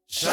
C'è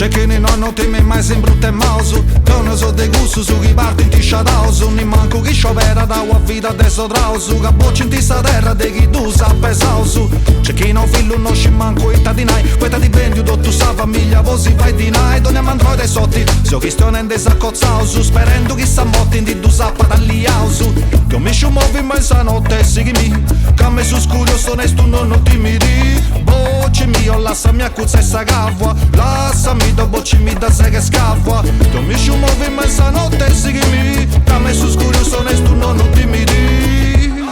chi non teme mai sempre brutto e mauso, non so de gusto su chi parte in tiscia d'auso, non manco chi sciopera da a vita adesso trauso, che boccia in tista terra de chi tu sa pesauso. C'è chi non figlio non ci manco e tadinai, questa di prendi tu sa famiglia, vosi vai di nai, donne android e sotti, so chi stiano in desaccozauso, sperando chi sa motti in di tu sappa dall'iauso, che mi ci muovi in mezza notte e sighi che me su scurio sto onesto non ti miri, bocci mio lassami a cuzza e sa cavua, lassami dopo ci mi da se che scaffa, che mi ci muovi in mezza notte e sighi che me su scurio sto onesto non ti miri.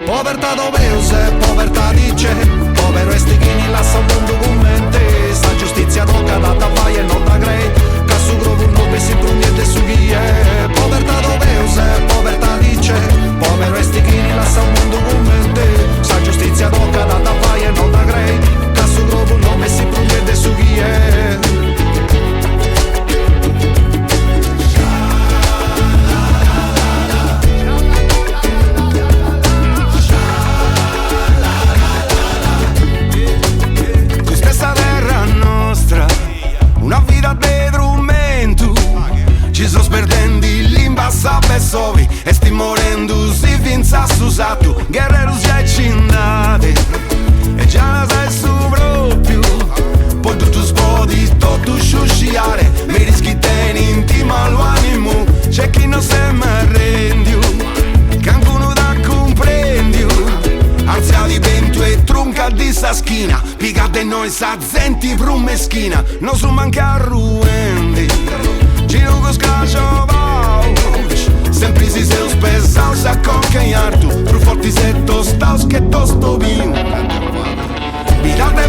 Povertà dove usa, povertà dice, povero e stichini lascia un mondo con mente, sta giustizia tocca da vai e non da grei, che su grovo non pensi più niente su chi è. Povertà dove usa, povertà dice, povero e stichini lascia un mondo con mente, sta giustizia tocca da vai e non da grei, che su grovo non pensi più niente su chi è. Una vita dentro un mento, ci sto perdendo l'imbassa per sovi e sti morendo si finza susato, guerreros già cindate e già la sai su proprio, poi tutto spodi, tutto sciusciare, mi rischi teni intima l'animo, c'è chi non se mi arrendi, che ancora da comprendi, ansia di vento e tronca di sta schina, picate noi sa zenti pru meschina, non so manca ruendi, giro con scaccio vouch, sempre si se spesao sa concagliar tu, più forti se tostaus che tosto vino, vidate